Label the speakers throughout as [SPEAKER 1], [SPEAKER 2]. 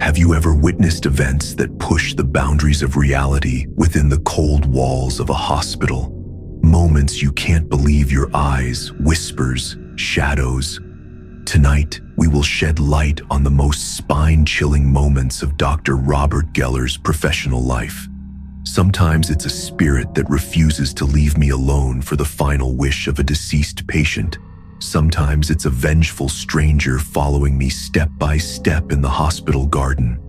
[SPEAKER 1] Have you ever witnessed events that push the boundaries of reality within the cold walls of a hospital? Moments you can't believe your eyes, whispers, shadows. Tonight, we will shed light on the most spine-chilling moments of Dr. Robert Geller's professional life. Sometimes it's a spirit that refuses to leave me alone for the final wish of a deceased patient. Sometimes it's a vengeful stranger following me step by step in the hospital garden.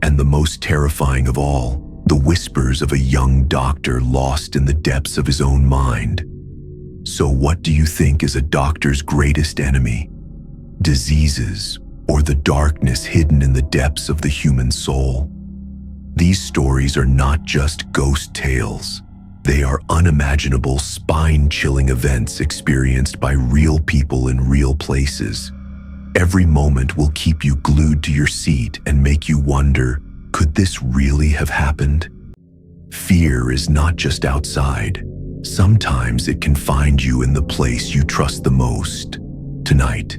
[SPEAKER 1] And the most terrifying of all, the whispers of a young doctor lost in the depths of his own mind. So what do you think is a doctor's greatest enemy? Diseases, or the darkness hidden in the depths of the human soul? These stories are not just ghost tales. They are unimaginable, spine-chilling events experienced by real people in real places. Every moment will keep you glued to your seat and make you wonder, could this really have happened? Fear is not just outside. Sometimes it can find you in the place you trust the most. Tonight,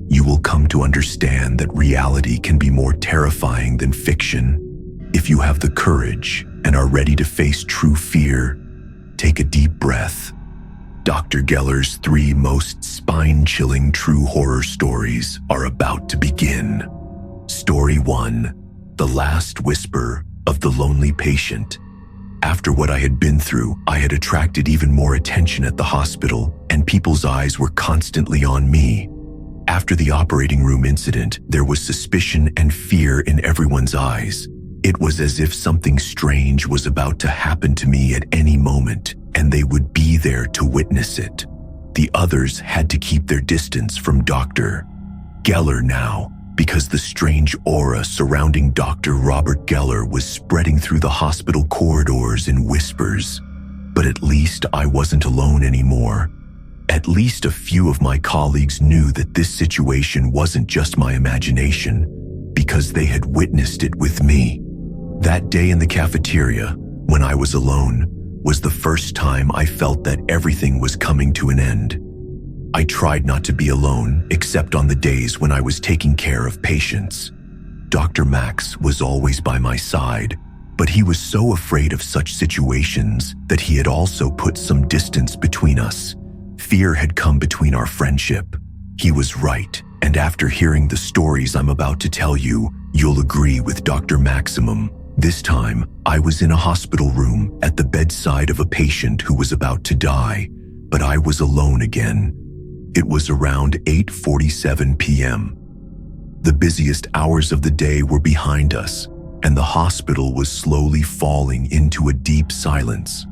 [SPEAKER 1] you will come to understand that reality can be more terrifying than fiction. If you have the courage and are ready to face true fear, take a deep breath. Dr. Geller's 3 most spine-chilling true horror stories are about to begin. Story 1, The Last Whisper of the Lonely Patient. After what I had been through, I had attracted even more attention at the hospital, and people's eyes were constantly on me. After the operating room incident, there was suspicion and fear in everyone's eyes. It was as if something strange was about to happen to me at any moment, and they would be there to witness it. The others had to keep their distance from Dr. Geller now, because the strange aura surrounding Dr. Robert Geller was spreading through the hospital corridors in whispers. But at least I wasn't alone anymore. At least a few of my colleagues knew that this situation wasn't just my imagination, because they had witnessed it with me. That day in the cafeteria, when I was alone, was the first time I felt that everything was coming to an end. I tried not to be alone, except on the days when I was taking care of patients. Dr. Max was always by my side, but he was so afraid of such situations that he had also put some distance between us. Fear had come between our friendship. He was right, and after hearing the stories I'm about to tell you, you'll agree with Dr. Maximum. This time, I was in a hospital room at the bedside of a patient who was about to die, but I was alone again. It was around 8:47 p.m. The busiest hours of the day were behind us, and the hospital was slowly falling into a deep silence.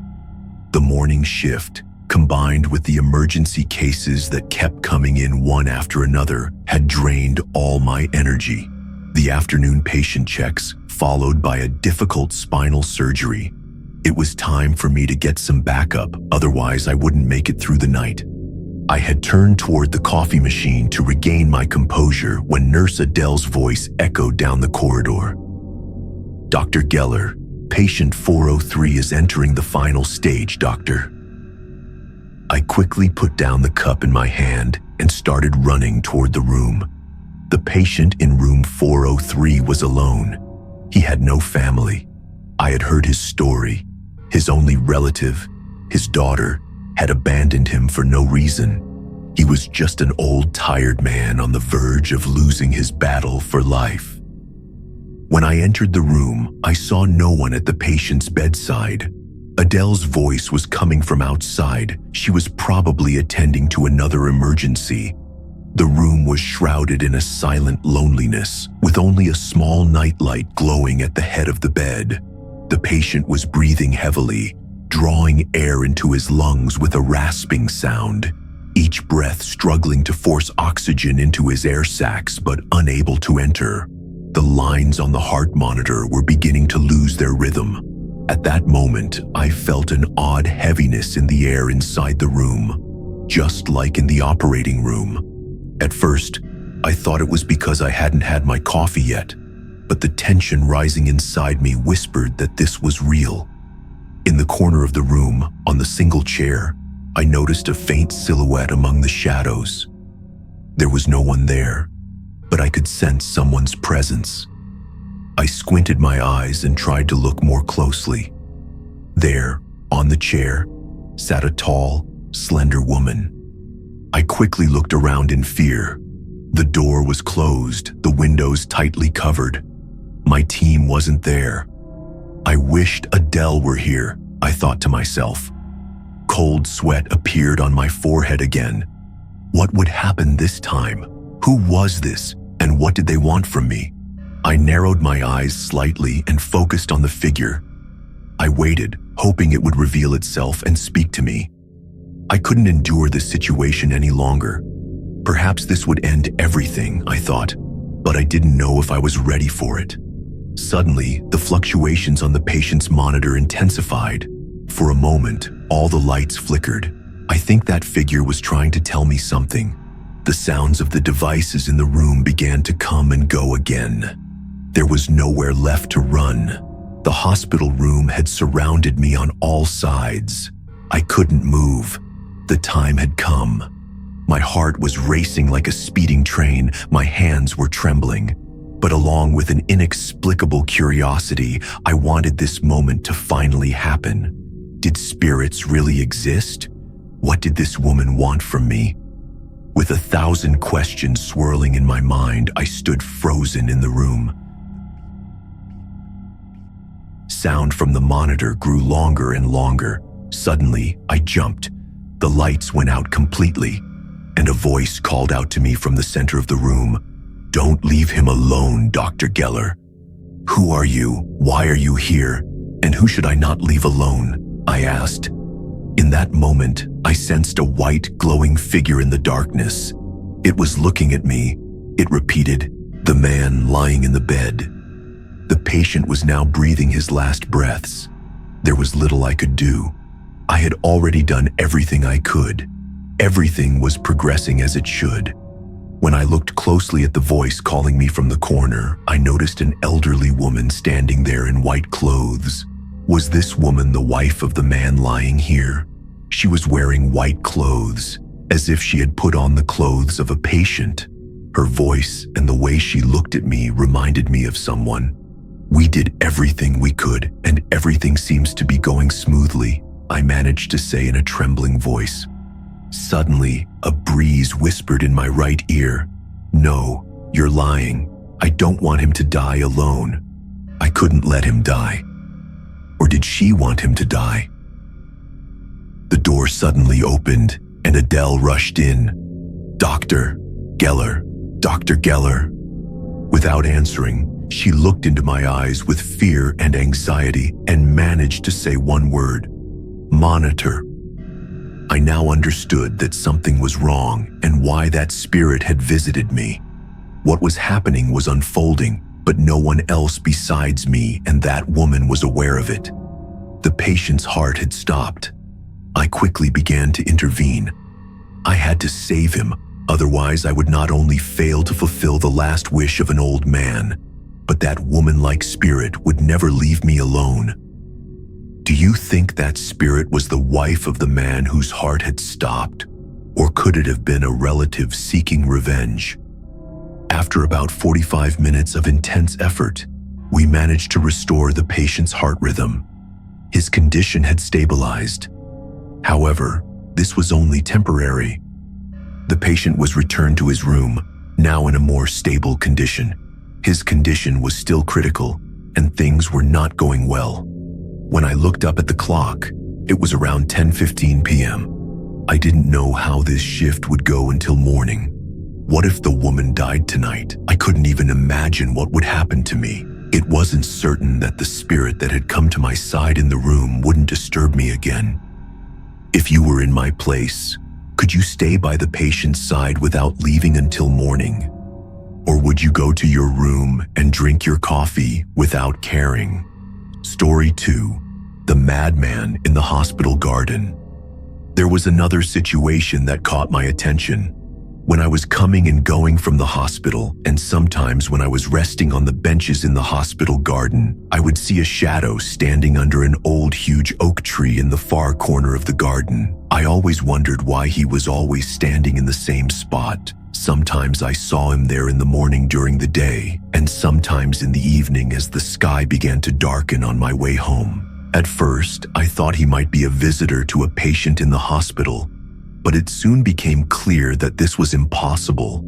[SPEAKER 1] The morning shift, combined with the emergency cases that kept coming in one after another, had drained all my energy. The afternoon patient checks, followed by a difficult spinal surgery. It was time for me to get some backup, otherwise I wouldn't make it through the night. I had turned toward the coffee machine to regain my composure when Nurse Adele's voice echoed down the corridor. Dr. Geller, patient 403 is entering the final stage, doctor. I quickly put down the cup in my hand and started running toward the room. The patient in room 403 was alone. He had no family. I had heard his story. His only relative, his daughter, had abandoned him for no reason. He was just an old, tired man on the verge of losing his battle for life. When I entered the room, I saw no one at the patient's bedside. Adele's voice was coming from outside. She was probably attending to another emergency. The room was shrouded in a silent loneliness, with only a small nightlight glowing at the head of the bed. The patient was breathing heavily, drawing air into his lungs with a rasping sound, each breath struggling to force oxygen into his air sacs but unable to enter. The lines on the heart monitor were beginning to lose their rhythm. At that moment, I felt an odd heaviness in the air inside the room, just like in the operating room. At first, I thought it was because I hadn't had my coffee yet, but the tension rising inside me whispered that this was real. In the corner of the room, on the single chair, I noticed a faint silhouette among the shadows. There was no one there, but I could sense someone's presence. I squinted my eyes and tried to look more closely. There, on the chair, sat a tall, slender woman. I quickly looked around in fear. The door was closed, the windows tightly covered. My team wasn't there. I wished Adele were here, I thought to myself. Cold sweat appeared on my forehead again. What would happen this time? Who was this, and what did they want from me? I narrowed my eyes slightly and focused on the figure. I waited, hoping it would reveal itself and speak to me. I couldn't endure this situation any longer. Perhaps this would end everything, I thought, but I didn't know if I was ready for it. Suddenly, the fluctuations on the patient's monitor intensified. For a moment, all the lights flickered. I think that figure was trying to tell me something. The sounds of the devices in the room began to come and go again. There was nowhere left to run. The hospital room had surrounded me on all sides. I couldn't move. The time had come. My heart was racing like a speeding train. My hands were trembling. But along with an inexplicable curiosity, I wanted this moment to finally happen. Did spirits really exist? What did this woman want from me? With 1,000 questions swirling in my mind, I stood frozen in the room. Sound from the monitor grew longer and longer. Suddenly, I jumped. The lights went out completely, and a voice called out to me from the center of the room. "Don't leave him alone, Dr. Geller." "Who are you? Why are you here? And who should I not leave alone?" I asked. In that moment, I sensed a white, glowing figure in the darkness. It was looking at me. It repeated, "The man lying in the bed." The patient was now breathing his last breaths. There was little I could do. I had already done everything I could. Everything was progressing as it should. When I looked closely at the voice calling me from the corner, I noticed an elderly woman standing there in white clothes. Was this woman the wife of the man lying here? She was wearing white clothes, as if she had put on the clothes of a patient. Her voice and the way she looked at me reminded me of someone. "We did everything we could, and everything seems to be going smoothly," I managed to say in a trembling voice. Suddenly, a breeze whispered in my right ear. "No, you're lying. I don't want him to die alone." I couldn't let him die. Or did she want him to die? The door suddenly opened, and Adele rushed in. "Dr. Geller, Dr. Geller." Without answering, she looked into my eyes with fear and anxiety and managed to say one word: "Monitor." I now understood that something was wrong and why that spirit had visited me. What was happening was unfolding, but no one else besides me and that woman was aware of it. The patient's heart had stopped. I quickly began to intervene. I had to save him, otherwise I would not only fail to fulfill the last wish of an old man, but that woman-like spirit would never leave me alone. Do you think that spirit was the wife of the man whose heart had stopped? Or could it have been a relative seeking revenge? After about 45 minutes of intense effort, we managed to restore the patient's heart rhythm. His condition had stabilized. However, this was only temporary. The patient was returned to his room, now in a more stable condition. His condition was still critical, and things were not going well. When I looked up at the clock, it was around 10:15 p.m. I didn't know how this shift would go until morning. What if the woman died tonight? I couldn't even imagine what would happen to me. It wasn't certain that the spirit that had come to my side in the room wouldn't disturb me again. If you were in my place, could you stay by the patient's side without leaving until morning? Or would you go to your room and drink your coffee without caring? Story 2. The Madman in the Hospital Garden. There was another situation that caught my attention. When I was coming and going from the hospital, and sometimes when I was resting on the benches in the hospital garden, I would see a shadow standing under an old huge oak tree in the far corner of the garden. I always wondered why he was always standing in the same spot. Sometimes I saw him there in the morning during the day, and sometimes in the evening as the sky began to darken on my way home. At first, I thought he might be a visitor to a patient in the hospital, but it soon became clear that this was impossible.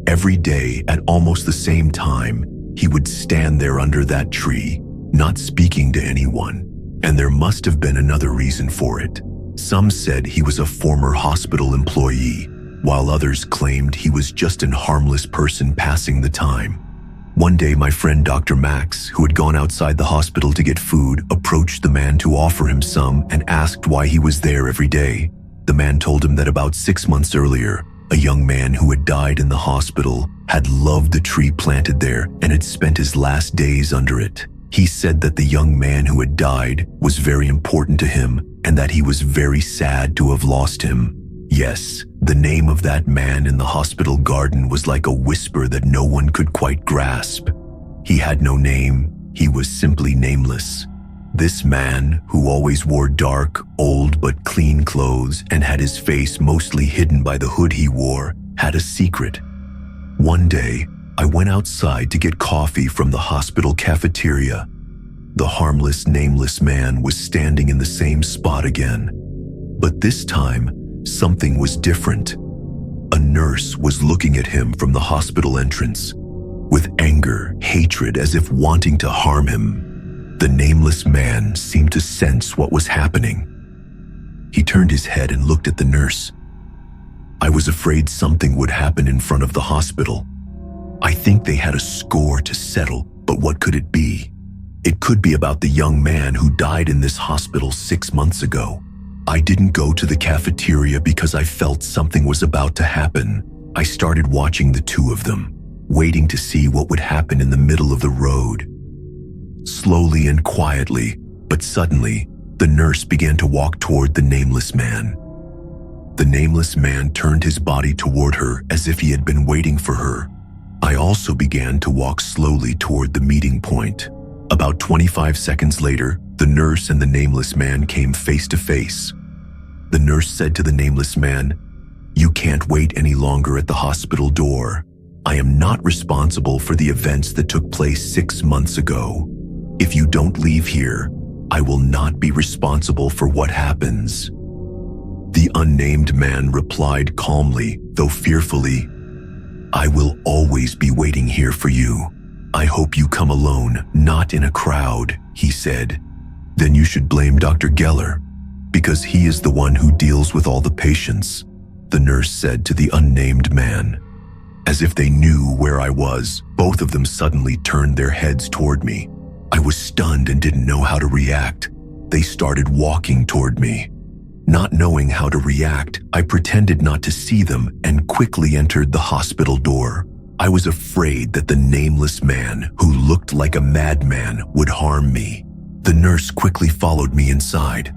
[SPEAKER 1] Every day, at almost the same time, he would stand there under that tree, not speaking to anyone, and there must have been another reason for it. Some said he was a former hospital employee, while others claimed he was just an harmless person passing the time. One day, my friend Dr. Max, who had gone outside the hospital to get food, approached the man to offer him some and asked why he was there every day. The man told him that about 6 months earlier, a young man who had died in the hospital had loved the tree planted there and had spent his last days under it. He said that the young man who had died was very important to him and that he was very sad to have lost him. Yes, the name of that man in the hospital garden was like a whisper that no one could quite grasp. He had no name, he was simply nameless. This man, who always wore dark, old but clean clothes and had his face mostly hidden by the hood he wore, had a secret. One day, I went outside to get coffee from the hospital cafeteria. The harmless, nameless man was standing in the same spot again. But this time, something was different. A nurse was looking at him from the hospital entrance, with anger, hatred, as if wanting to harm him. The nameless man seemed to sense what was happening. He turned his head and looked at the nurse. I was afraid something would happen in front of the hospital. I think they had a score to settle, but what could it be? It could be about the young man who died in this hospital 6 months ago. I didn't go to the cafeteria because I felt something was about to happen. I started watching the two of them, waiting to see what would happen in the middle of the road. Slowly and quietly, but suddenly, the nurse began to walk toward the nameless man. The nameless man turned his body toward her as if he had been waiting for her. I also began to walk slowly toward the meeting point. About 25 seconds later, the nurse and the nameless man came face to face. The nurse said to the nameless man, "You can't wait any longer at the hospital door. I am not responsible for the events that took place 6 months ago. If you don't leave here, I will not be responsible for what happens." The unnamed man replied calmly, though fearfully, "I will always be waiting here for you. I hope you come alone, not in a crowd," he said. "Then you should blame Dr. Geller, because he is the one who deals with all the patients," the nurse said to the unnamed man. As if they knew where I was, both of them suddenly turned their heads toward me. I was stunned and didn't know how to react. They started walking toward me. Not knowing how to react, I pretended not to see them and quickly entered the hospital door. I was afraid that the nameless man, who looked like a madman, would harm me. The nurse quickly followed me inside.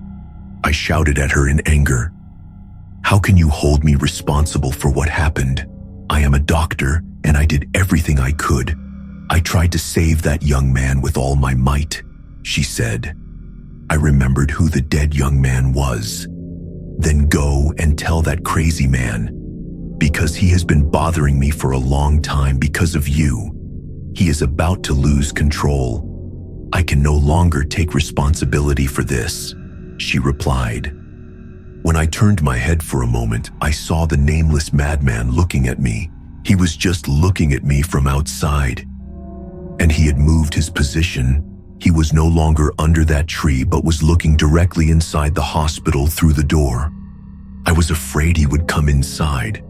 [SPEAKER 1] I shouted at her in anger, "How can you hold me responsible for what happened? I am a doctor and I did everything I could. I tried to save that young man with all my might," she said. I remembered who the dead young man was. "Then go and tell that crazy man, because he has been bothering me for a long time because of you. He is about to lose control. I can no longer take responsibility for this," she replied. When I turned my head for a moment, I saw the nameless madman looking at me. He was just looking at me from outside. And he had moved his position. He was no longer under that tree, but was looking directly inside the hospital through the door. I was afraid he would come inside.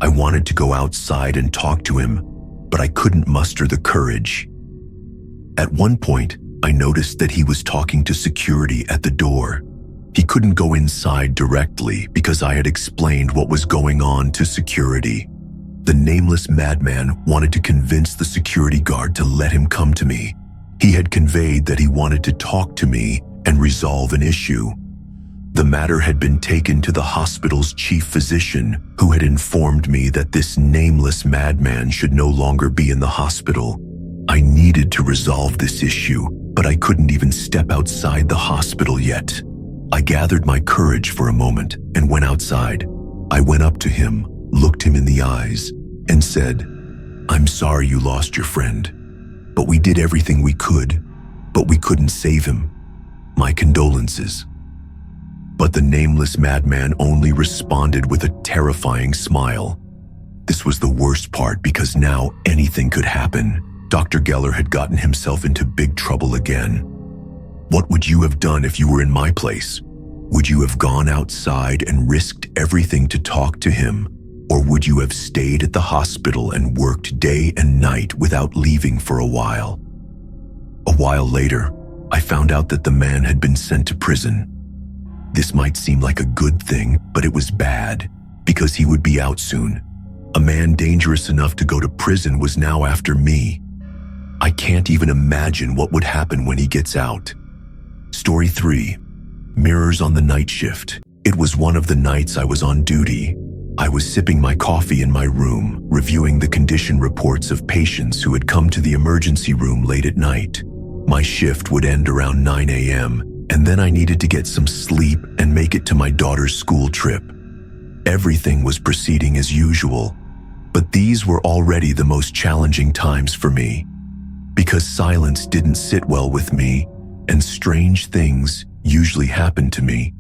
[SPEAKER 1] I wanted to go outside and talk to him, but I couldn't muster the courage. At one point, I noticed that he was talking to security at the door. He couldn't go inside directly because I had explained what was going on to security. The nameless madman wanted to convince the security guard to let him come to me. He had conveyed that he wanted to talk to me and resolve an issue. The matter had been taken to the hospital's chief physician, who had informed me that this nameless madman should no longer be in the hospital. I needed to resolve this issue, but I couldn't even step outside the hospital yet. I gathered my courage for a moment and went outside. I went up to him, looked him in the eyes, and said, I'm sorry you lost your friend, but we did everything we could, but we couldn't save him. My condolences." But the nameless madman only responded with a terrifying smile. This was the worst part because now anything could happen. Dr. Geller had gotten himself into big trouble again. "What would you have done if you were in my place? Would you have gone outside and risked everything to talk to him? Or would you have stayed at the hospital and worked day and night without leaving for a while?" A while later, I found out that the man had been sent to prison. This might seem like a good thing, but it was bad, because he would be out soon. A man dangerous enough to go to prison was now after me. I can't even imagine what would happen when he gets out. Story 3. Mirrors on the night shift. It was one of the nights I was on duty. I was sipping my coffee in my room, reviewing the condition reports of patients who had come to the emergency room late at night. My shift would end around 9 a.m., and then I needed to get some sleep and make it to my daughter's school trip. Everything was proceeding as usual, but these were already the most challenging times for me, because silence didn't sit well with me, and strange things usually happened to me.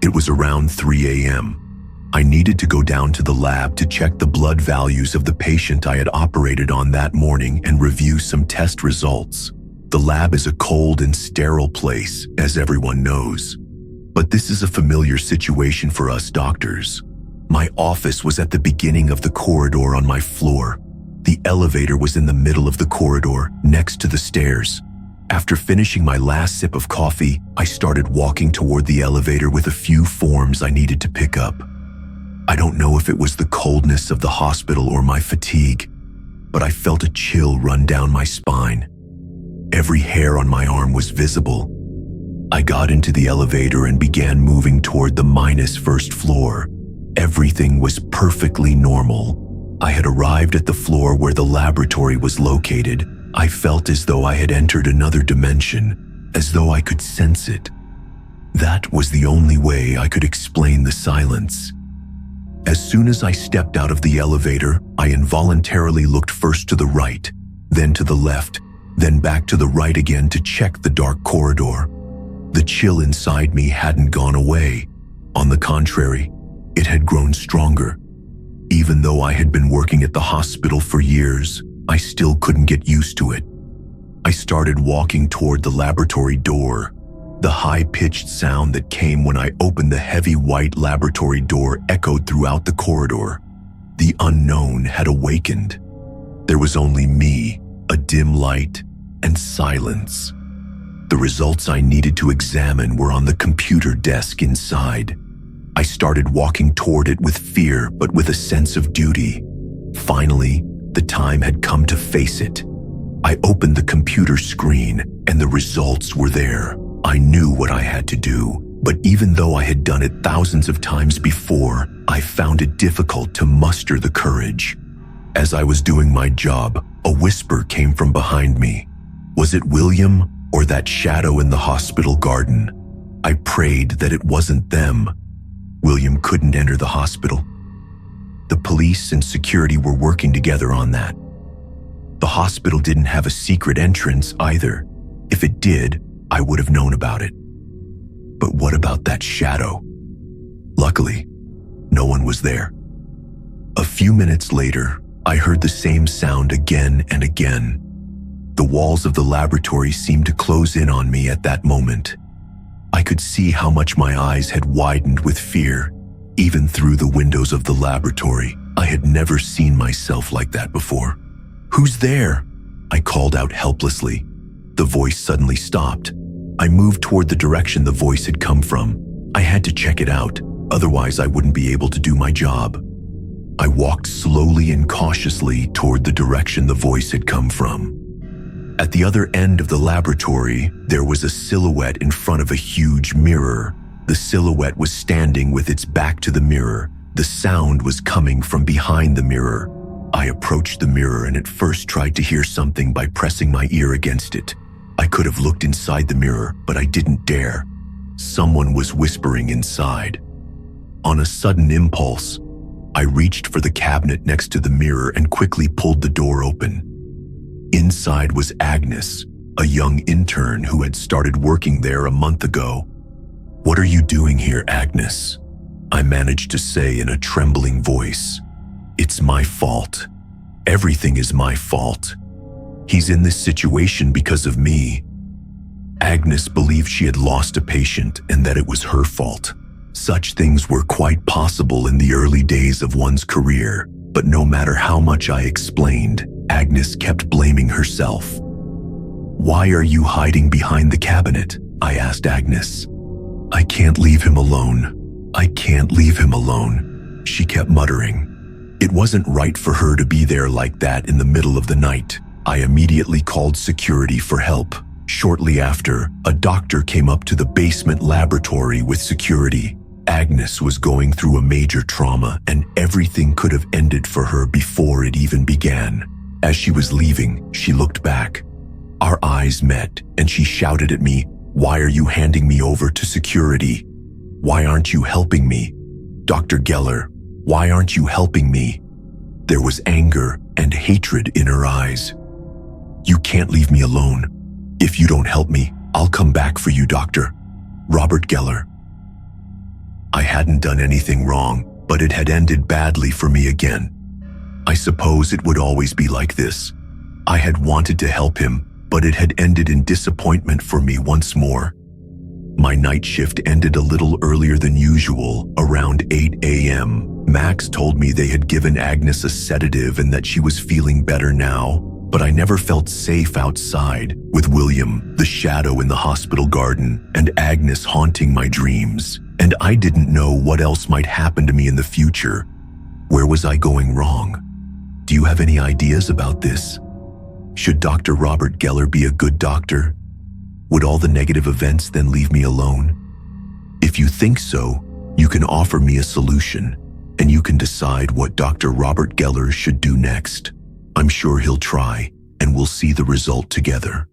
[SPEAKER 1] It was around 3 a.m. I needed to go down to the lab to check the blood values of the patient I had operated on that morning and review some test results. The lab is a cold and sterile place, as everyone knows. But this is a familiar situation for us doctors. My office was at the beginning of the corridor on my floor. The elevator was in the middle of the corridor, next to the stairs. After finishing my last sip of coffee, I started walking toward the elevator with a few forms I needed to pick up. I don't know if it was the coldness of the hospital or my fatigue, but I felt a chill run down my spine. Every hair on my arm was visible. I got into the elevator and began moving toward the -first floor. Everything was perfectly normal. I had arrived at the floor where the laboratory was located. I felt as though I had entered another dimension, as though I could sense it. That was the only way I could explain the silence. As soon as I stepped out of the elevator, I involuntarily looked first to the right, then to the left, then back to the right again to check the dark corridor. The chill inside me hadn't gone away. On the contrary, it had grown stronger. Even though I had been working at the hospital for years, I still couldn't get used to it. I started walking toward the laboratory door. The high-pitched sound that came when I opened the heavy white laboratory door echoed throughout the corridor. The unknown had awakened. There was only me, a dim light, and silence. The results I needed to examine were on the computer desk inside. I started walking toward it with fear, but with a sense of duty. Finally, the time had come to face it. I opened the computer screen, and the results were there. I knew what I had to do, but even though I had done it thousands of times before, I found it difficult to muster the courage. As I was doing my job, a whisper came from behind me. Was it William or that shadow in the hospital garden? I prayed that it wasn't them. William couldn't enter the hospital. The police and security were working together on that. The hospital didn't have a secret entrance either. If it did, I would have known about it. But what about that shadow? Luckily, no one was there. A few minutes later, I heard the same sound again and again. The walls of the laboratory seemed to close in on me at that moment. I could see how much my eyes had widened with fear. Even through the windows of the laboratory, I had never seen myself like that before. "Who's there?" I called out helplessly. The voice suddenly stopped. I moved toward the direction the voice had come from. I had to check it out, otherwise I wouldn't be able to do my job. I walked slowly and cautiously toward the direction the voice had come from. At the other end of the laboratory, there was a silhouette in front of a huge mirror. The silhouette was standing with its back to the mirror. The sound was coming from behind the mirror. I approached the mirror and at first tried to hear something by pressing my ear against it. I could have looked inside the mirror, but I didn't dare. Someone was whispering inside. On a sudden impulse, I reached for the cabinet next to the mirror and quickly pulled the door open. Inside was Agnes, a young intern who had started working there a month ago. "What are you doing here, Agnes?" I managed to say in a trembling voice. "It's my fault. Everything is my fault. He's in this situation because of me." Agnes believed she had lost a patient and that it was her fault. Such things were quite possible in the early days of one's career, but no matter how much I explained, Agnes kept blaming herself. "Why are you hiding behind the cabinet?" I asked Agnes. "I can't leave him alone. I can't leave him alone," she kept muttering. It wasn't right for her to be there like that in the middle of the night. I immediately called security for help. Shortly after, a doctor came up to the basement laboratory with security. Agnes was going through a major trauma, and everything could have ended for her before it even began. As she was leaving, she looked back. Our eyes met, and she shouted at me, "Why are you handing me over to security? Why aren't you helping me? Dr. Geller, why aren't you helping me?" There was anger and hatred in her eyes. "You can't leave me alone. If you don't help me, I'll come back for you, Dr. Robert Geller." I hadn't done anything wrong, but it had ended badly for me again. I suppose it would always be like this. I had wanted to help him, but it had ended in disappointment for me once more. My night shift ended a little earlier than usual, around 8 a.m. Max told me they had given Agnes a sedative and that she was feeling better now, but I never felt safe outside, with William, the shadow in the hospital garden, and Agnes haunting my dreams, and I didn't know what else might happen to me in the future. Where was I going wrong? Do you have any ideas about this? Should Dr. Robert Geller be a good doctor? Would all the negative events then leave me alone? If you think so, you can offer me a solution, and you can decide what Dr. Robert Geller should do next. I'm sure he'll try, and we'll see the result together.